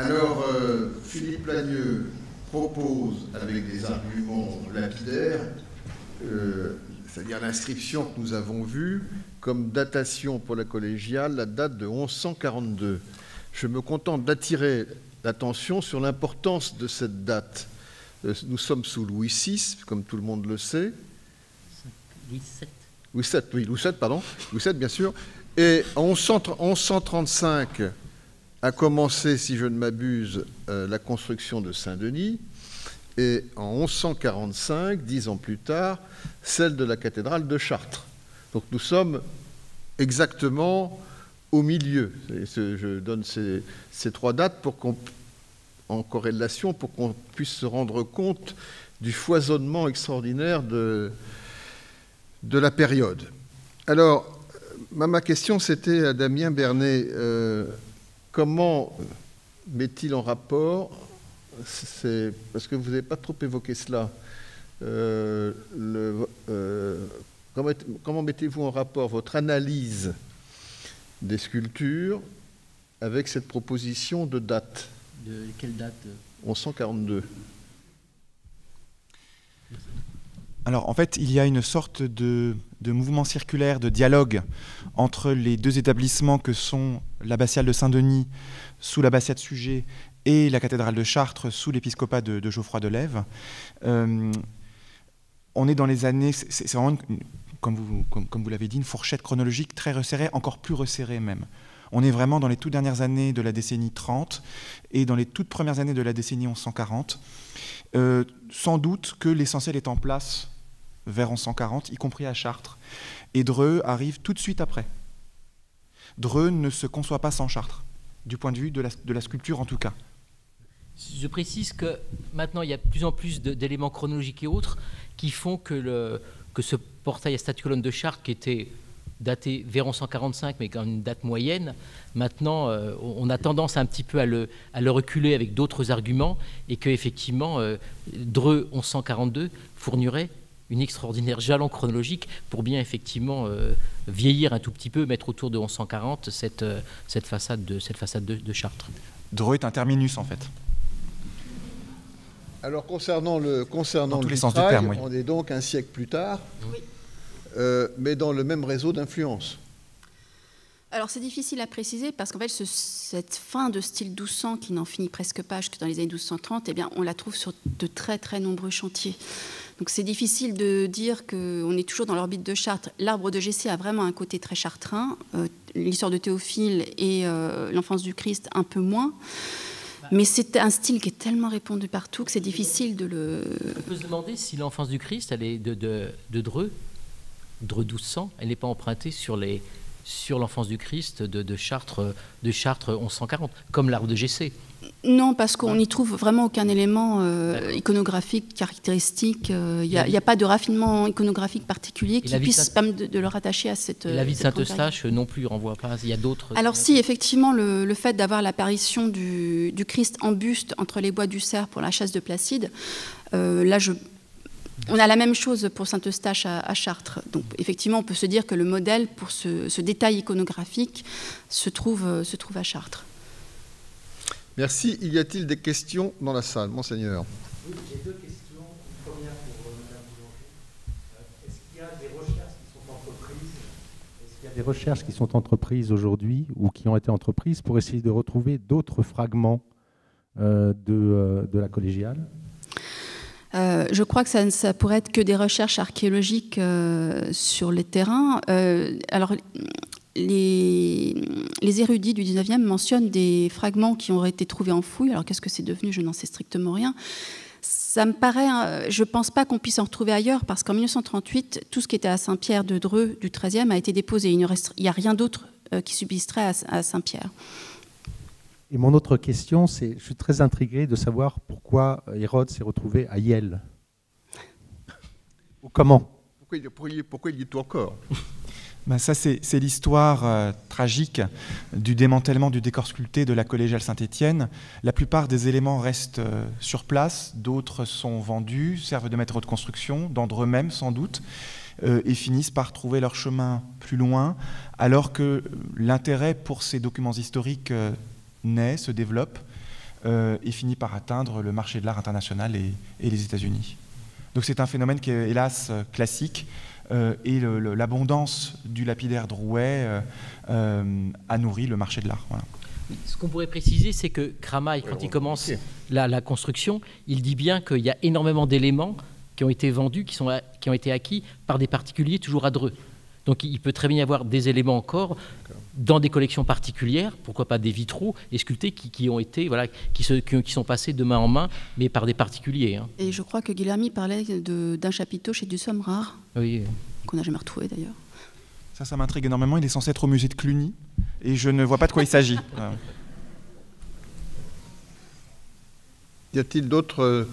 Alors, Philippe Lagneux propose, avec des arguments lapidaires, c'est-à-dire l'inscription que nous avons vue, comme datation pour la collégiale, la date de 1142. Je me contente d'attirer l'attention sur l'importance de cette date. Nous sommes sous Louis VI, comme tout le monde le sait. Louis VII, bien sûr. Et en 1135 a commencé, si je ne m'abuse, la construction de Saint-Denis. Et en 1145, 10 ans plus tard, celle de la cathédrale de Chartres. Donc nous sommes exactement au milieu. Je donne ces trois dates en corrélation pour qu'on puisse se rendre compte du foisonnement extraordinaire de la période. Alors, ma question, c'était à Damien Bernet, comment met-il en rapport, parce que vous n'avez pas trop évoqué cela, comment mettez-vous en rapport votre analyse des sculptures avec cette proposition de date? De quelle date? 1142. Alors, en fait, il y a une sorte de mouvement circulaire, de dialogue entre les deux établissements que sont l'abbatiale de Saint-Denis sous l'abbatiat de Sugé et la cathédrale de Chartres sous l'épiscopat de Geoffroy de Lèves. On est dans les années... C'est vraiment, comme vous l'avez dit, une fourchette chronologique très resserrée, encore plus resserrée même. On est vraiment dans les toutes dernières années de la décennie 30 et dans les toutes premières années de la décennie 1140. Sans doute que l'essentiel est en place vers 1140, y compris à Chartres. Et Dreux arrive tout de suite après. Dreux ne se conçoit pas sans Chartres, du point de vue de la sculpture en tout cas. Je précise que maintenant, il y a de plus en plus d'éléments chronologiques et autres qui font que ce portail à statue colonne de Chartres, qui était daté vers 1145, mais quand une date moyenne, maintenant, on a tendance un petit peu à le reculer avec d'autres arguments, et qu'effectivement, Dreux 1142 fournirait une extraordinaire jalon chronologique pour bien effectivement vieillir un tout petit peu, mettre autour de 1140 cette façade de Chartres. Dreux est un terminus en fait. Alors concernant le terme, oui. On est donc un siècle plus tard, oui. Mais dans le même réseau d'influence. Alors c'est difficile à préciser parce qu'en fait cette fin de style 1200 qui n'en finit presque pas jusque dans les années 1230, eh bien, on la trouve sur de très très nombreux chantiers. Donc c'est difficile de dire qu'on est toujours dans l'orbite de Chartres. L'arbre de Jessé a vraiment un côté très chartrain, l'histoire de Théophile et l'enfance du Christ un peu moins. Mais c'est un style qui est tellement répandu partout que c'est difficile de le... On peut se demander si l'enfance du Christ, elle est de Dreux 1200, elle n'est pas empruntée sur l'enfance du Christ de Chartres 1140, comme l'arbre de Jessé. Non, parce qu'on n'y trouve vraiment aucun élément iconographique caractéristique. Il n'y a pas de raffinement iconographique particulier qui puisse permettre de le rattacher à cette... Et la vie de Saint-Eustache non plus renvoie pas. Il y a d'autres... Alors si, effectivement, le fait d'avoir l'apparition du Christ en buste entre les bois du Cerf pour la chasse de Placide, là, on a la même chose pour Saint-Eustache à Chartres. Donc effectivement, on peut se dire que le modèle pour ce détail iconographique se trouve à Chartres. Merci. Y a-t-il des questions dans la salle, Monseigneur? Oui, j'ai deux questions. Une première pour Mme Boulanger. Est-ce qu'il y a des recherches qui sont entreprises? Est-ce qu'il y a des recherches qui sont entreprises aujourd'hui ou qui ont été entreprises pour essayer de retrouver d'autres fragments de la collégiale? Je crois que ça pourrait être que des recherches archéologiques sur les terrains. Alors, les érudits du 19e mentionnent des fragments qui auraient été trouvés en fouille. Alors, qu'est-ce que c'est devenu? Je n'en sais strictement rien. Ça me paraît... je ne pense pas qu'on puisse en retrouver ailleurs, parce qu'en 1938, tout ce qui était à Saint-Pierre de Dreux du XIIIe a été déposé. Il n'y a rien d'autre qui subsisterait à Saint-Pierre. Et mon autre question, c'est, je suis très intrigué de savoir pourquoi Hérode s'est retrouvé à Yel. Ou comment? Pourquoi il y est encore? Ben ça, c'est l'histoire tragique du démantèlement du décor sculpté de la collégiale Saint-Étienne. La plupart des éléments restent sur place, d'autres sont vendus, servent de matériaux de construction, dans Dreux même sans doute, et finissent par trouver leur chemin plus loin, alors que l'intérêt pour ces documents historiques naît, se développe. et finit par atteindre le marché de l'art international et les États-Unis. Donc c'est un phénomène qui est hélas classique, et l'abondance du lapidaire Drouet a nourri le marché de l'art. Voilà. Ce qu'on pourrait préciser, c'est que Kramaï, quand il commence la construction, il dit bien qu'il y a énormément d'éléments qui ont été vendus, qui ont été acquis par des particuliers toujours à Dreux. Donc il peut très bien y avoir des éléments encore dans des collections particulières, pourquoi pas des vitraux et sculptés qui ont été, voilà, qui sont passés de main en main, mais par des particuliers. Hein. Et je crois que Guilherme parlait d'un chapiteau chez Dussum rare, oui. Qu'on n'a jamais retrouvé d'ailleurs. Ça m'intrigue énormément. Il est censé être au musée de Cluny, et je ne vois pas de quoi il s'agit. Y a-t-il d'autres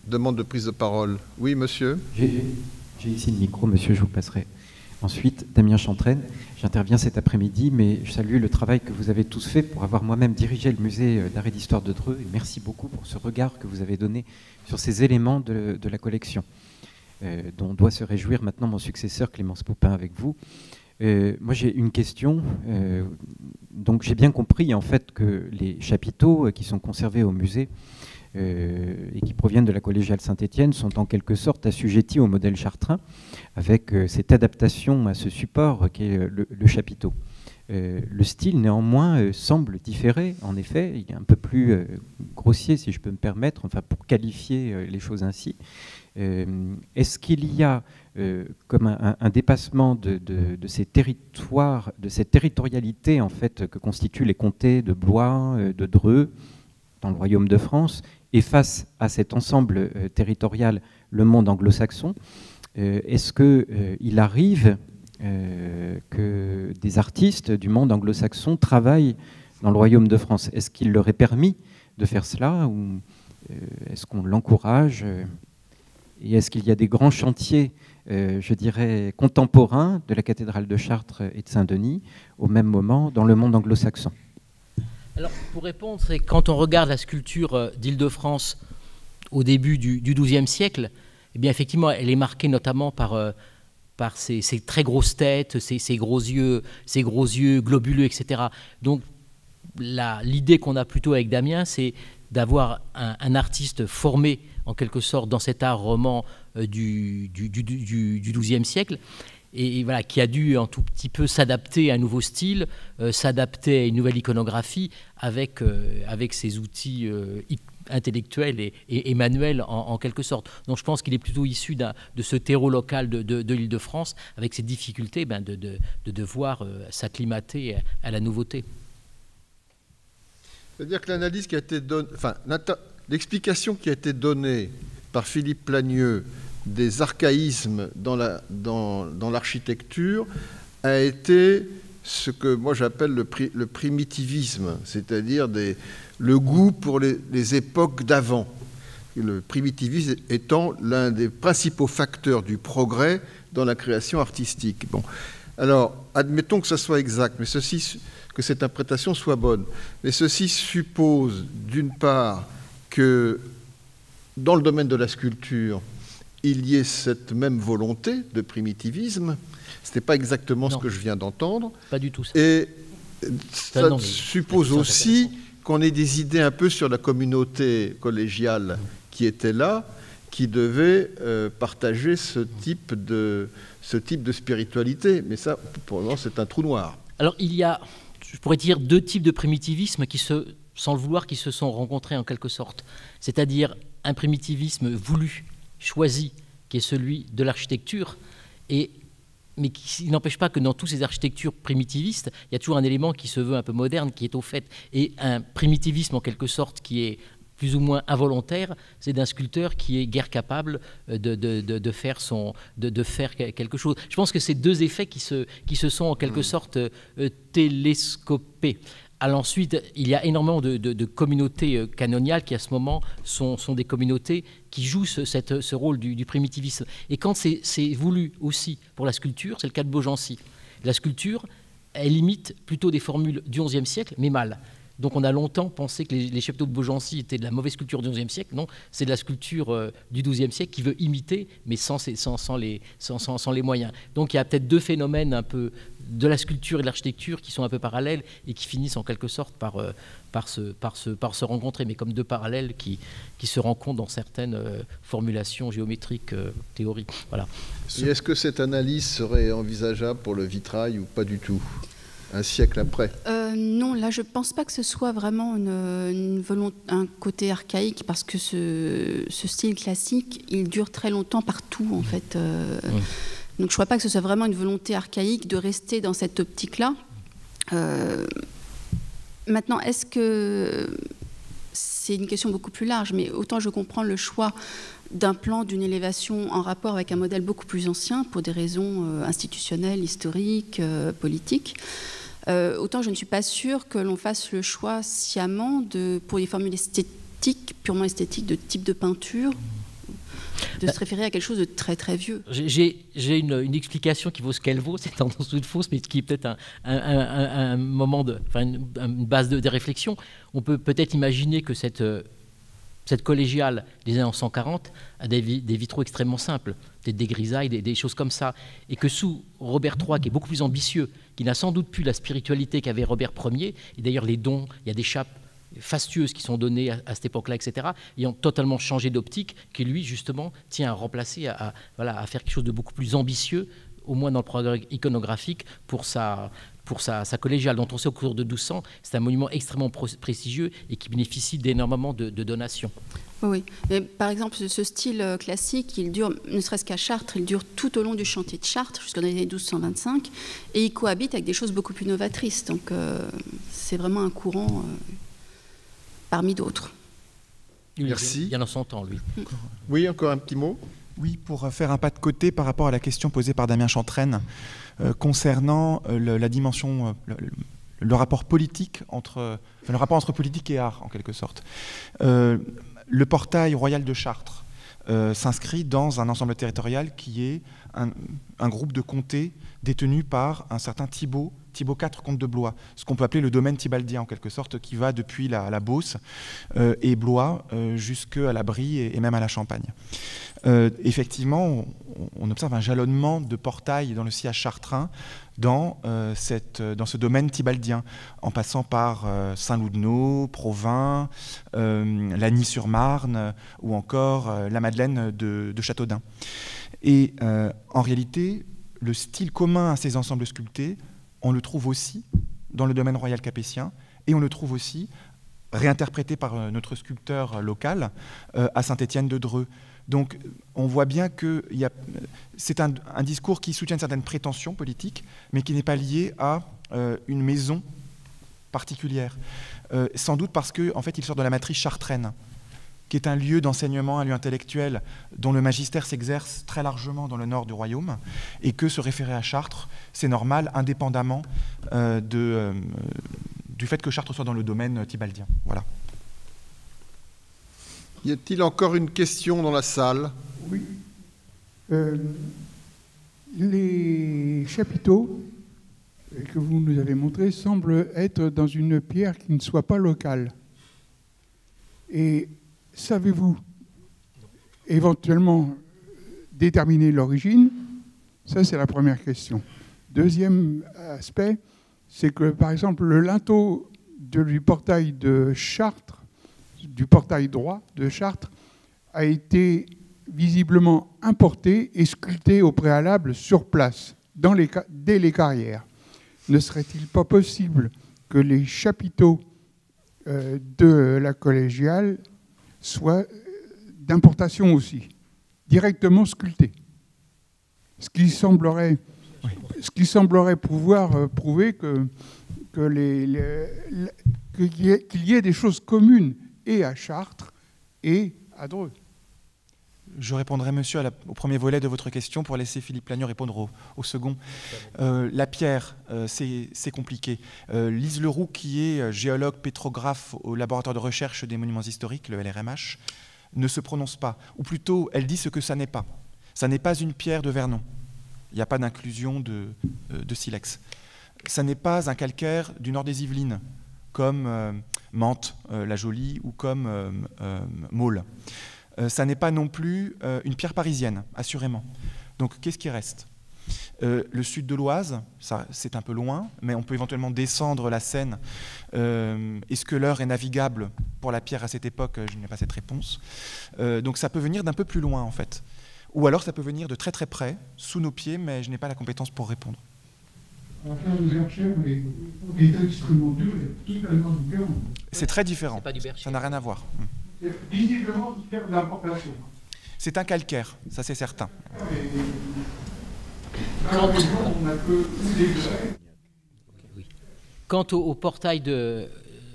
demandes de prise de parole? Oui, monsieur. J'ai ici le micro, monsieur, je vous passerai. Ensuite, Damien Chantraine, j'interviens cet après-midi, mais je salue le travail que vous avez tous fait pour avoir moi-même dirigé le musée d'art et d'histoire de Dreux, et merci beaucoup pour ce regard que vous avez donné sur ces éléments de la collection, dont doit se réjouir maintenant mon successeur Clémence Popin avec vous. Moi, j'ai une question. Donc, j'ai bien compris en fait que les chapiteaux qui sont conservés au musée et qui proviennent de la collégiale Saint-Étienne sont en quelque sorte assujettis au modèle chartrain, avec cette adaptation à ce support qui est le chapiteau. Le style, néanmoins, semble différer. En effet, il est un peu plus grossier, si je peux me permettre, enfin pour qualifier les choses ainsi. Est-ce qu'il y a comme un dépassement de ces territoires, de cette territorialité en fait que constituent les comtés de Blois, de Dreux, dans le Royaume de France, et face à cet ensemble territorial, le monde anglo-saxon, est-ce qu'il arrive que des artistes du monde anglo-saxon travaillent dans le Royaume de France? Est-ce qu'il leur est permis de faire cela, ou est-ce qu'on l'encourage? Et est-ce qu'il y a des grands chantiers, je dirais, contemporains de la cathédrale de Chartres et de Saint-Denis au même moment dans le monde anglo-saxon? Alors, pour répondre, c'est quand on regarde la sculpture d'Île-de-France au début du XIIe siècle, eh bien, effectivement, elle est marquée notamment par ces très grosses têtes, ces gros yeux globuleux, etc. Donc, l'idée qu'on a plutôt avec Damien, c'est d'avoir un artiste formé, en quelque sorte, dans cet art roman du XIIe siècle, et voilà, qui a dû un tout petit peu s'adapter à un nouveau style, s'adapter à une nouvelle iconographie avec ses outils intellectuels et manuels en quelque sorte. Donc je pense qu'il est plutôt issu de ce terreau local de l'Île-de-France, avec ses difficultés de devoir s'acclimater à la nouveauté. C'est-à-dire que l'analyse qui a été donnée, enfin, l'explication qui a été donnée par Philippe Plagneux des archaïsmes dans l'architecture a été ce que moi j'appelle le primitivisme, c'est-à-dire le goût pour les époques d'avant. Le primitivisme étant l'un des principaux facteurs du progrès dans la création artistique. Bon. Alors, admettons que ça soit exact, mais que cette interprétation soit bonne. Mais ceci suppose, d'une part, que dans le domaine de la sculpture, il y ait cette même volonté de primitivisme. Ce n'est pas exactement ce que je viens d'entendre. Pas du tout ça. Et ça suppose aussi qu'on ait des idées un peu sur la communauté collégiale qui était là, qui devait partager ce type de spiritualité. Mais ça, pour le moment, c'est un trou noir. Alors, il y a, je pourrais dire, deux types de primitivisme sans le vouloir, qui se sont rencontrés en quelque sorte. C'est-à-dire un primitivisme voulu, choisi, qui est celui de l'architecture, mais qui n'empêche pas que dans toutes ces architectures primitivistes, il y a toujours un élément qui se veut un peu moderne, qui est au fait, et un primitivisme en quelque sorte qui est plus ou moins involontaire, c'est d'un sculpteur qui est guère capable de faire quelque chose. Je pense que c'est deux effets qui se sont en quelque sorte télescopés. Alors ensuite, il y a énormément de communautés canoniales qui, à ce moment, sont des communautés qui jouent ce rôle du primitivisme. Et quand c'est voulu aussi pour la sculpture, c'est le cas de Beaugency. La sculpture, elle imite plutôt des formules du XIe siècle, mais mal. Donc on a longtemps pensé que les chapiteaux de Beaugency étaient de la mauvaise sculpture du XIe siècle. Non, c'est de la sculpture du XIIe siècle qui veut imiter, mais sans les moyens. Donc il y a peut-être deux phénomènes un peu de la sculpture et de l'architecture qui sont un peu parallèles et qui finissent en quelque sorte par se rencontrer, mais comme deux parallèles qui se rencontrent dans certaines formulations géométriques théoriques. Voilà. Et est-ce que cette analyse serait envisageable pour le vitrail ou pas du tout, un siècle après? Non, là je ne pense pas que ce soit vraiment un côté archaïque, parce que ce style classique, il dure très longtemps partout en fait. Donc je ne crois pas que ce soit vraiment une volonté archaïque de rester dans cette optique-là. Maintenant, est-ce que c'est une question beaucoup plus large, mais autant je comprends le choix d'un plan, d'une élévation en rapport avec un modèle beaucoup plus ancien pour des raisons institutionnelles, historiques, politiques. Autant je ne suis pas sûre que l'on fasse le choix sciemment pour des formules esthétiques, purement esthétiques, de type de peinture, de se référer à quelque chose de très très vieux. J'ai une explication qui vaut ce qu'elle vaut, c'est en dessous de fausse, mais qui est peut-être un moment une base de réflexion. On peut peut-être imaginer que cette collégiale des années 140 a des vitraux extrêmement simples, peut-être des grisailles, des choses comme ça, et que sous Robert III, qui est beaucoup plus ambitieux, qui n'a sans doute plus la spiritualité qu'avait Robert Ier, et d'ailleurs les dons, il y a des chapes fastueuses qui sont données à cette époque-là, etc., ayant totalement changé d'optique, qui lui, justement, tient à remplacer, à faire quelque chose de beaucoup plus ambitieux, au moins dans le programme iconographique, pour sa collégiale, dont on sait au cours de 1200, c'est un monument extrêmement prestigieux et qui bénéficie d'énormément de donations. Oui, mais par exemple, ce style classique, il dure, ne serait-ce qu'à Chartres, il dure tout au long du chantier de Chartres, jusqu'en année 1225, et il cohabite avec des choses beaucoup plus novatrices. Donc c'est vraiment un courant parmi d'autres. Merci. Il y en a 100 ans, lui. Oui, encore un petit mot? Oui, pour faire un pas de côté par rapport à la question posée par Damien Chantraine concernant la dimension, le rapport politique le rapport entre politique et art, en quelque sorte. Le portail royal de Chartres s'inscrit dans un ensemble territorial qui est un groupe de comtés détenus par un certain Thibaut IV, comte de Blois, ce qu'on peut appeler le domaine thibaldien en quelque sorte, qui va depuis la Beauce et Blois jusqu'à la Brie et même à la Champagne. Effectivement, on observe un jalonnement de portails dans le sillage chartrain dans ce domaine thibaldien, en passant par Saint-Loup-de-Nault, Provins, Lagny-sur-Marne ou encore la Madeleine de Châteaudun. Et en réalité, le style commun à ces ensembles sculptés, on le trouve aussi dans le domaine royal capétien, et on le trouve aussi réinterprété par notre sculpteur local à Saint-Étienne-de-Dreux. Donc on voit bien que c'est un discours qui soutient une certaine prétention politique, mais qui n'est pas lié à une maison particulière. Sans doute parce qu'en fait, il sort de la matrice chartraine, qui est un lieu d'enseignement, un lieu intellectuel dont le magistère s'exerce très largement dans le nord du royaume, et que se référer à Chartres, c'est normal, indépendamment du fait que Chartres soit dans le domaine thibaldien. Voilà. Y a-t-il encore une question dans la salle? Oui. Les chapiteaux que vous nous avez montrés semblent être dans une pierre qui ne soit pas locale. Et savez-vous éventuellement déterminer l'origine? Ça, c'est la première question. Deuxième aspect, c'est que, par exemple, le linteau du portail de Chartres, du portail droit de Chartres, a été visiblement importé et sculpté au préalable sur place, dès les carrières. Ne serait-il pas possible que les chapiteaux de la collégiale soient d'importation aussi, directement sculptés? Ce qui semblerait pouvoir prouver qu'il y ait des choses communes et à Chartres et à Dreux. Je répondrai, monsieur, au premier volet de votre question pour laisser Philippe Lagneau répondre au second. La pierre, c'est compliqué. Lise Leroux, qui est géologue pétrographe au laboratoire de recherche des monuments historiques, le LRMH, ne se prononce pas. Ou plutôt, elle dit ce que ça n'est pas. Ça n'est pas une pierre de Vernon. Il n'y a pas d'inclusion de silex. Ça n'est pas un calcaire du nord des Yvelines, comme Mantes, la Jolie, ou comme Maule. Ça n'est pas non plus une pierre parisienne, assurément. Donc qu'est-ce qui reste ? Le sud de l'Oise, c'est un peu loin, mais on peut éventuellement descendre la Seine. Est-ce que l'Eure est navigable pour la pierre à cette époque? Je n'ai pas cette réponse. Donc ça peut venir d'un peu plus loin, en fait. Ou alors ça peut venir de très très près, sous nos pieds, mais je n'ai pas la compétence pour répondre. C'est très différent. Ça n'a rien à voir. C'est un calcaire, ça c'est certain. Quant au portail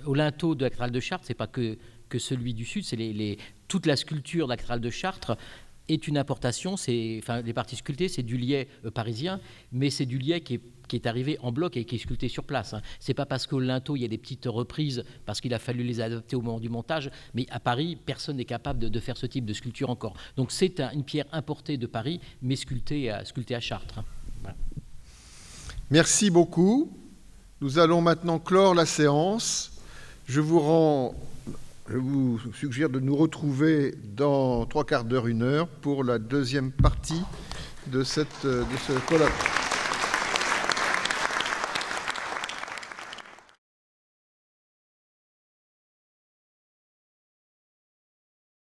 au linteau de la cathédrale de Chartres, c'est pas que celui du Sud, c'est toute la sculpture de la cathédrale de Chartres est une importation. Les parties sculptées, c'est du liais parisien, mais c'est du liais qui est arrivé en bloc et qui est sculpté sur place. C'est pas parce qu'au linteau, il y a des petites reprises, parce qu'il a fallu les adapter au moment du montage, mais à Paris, personne n'est capable de faire ce type de sculpture encore. Donc c'est une pierre importée de Paris, mais sculptée à Chartres. Voilà. Merci beaucoup. Nous allons maintenant clore la séance. Je vous suggère de nous retrouver dans 3/4 d'heure, 1 heure, pour la deuxième partie de ce colloque.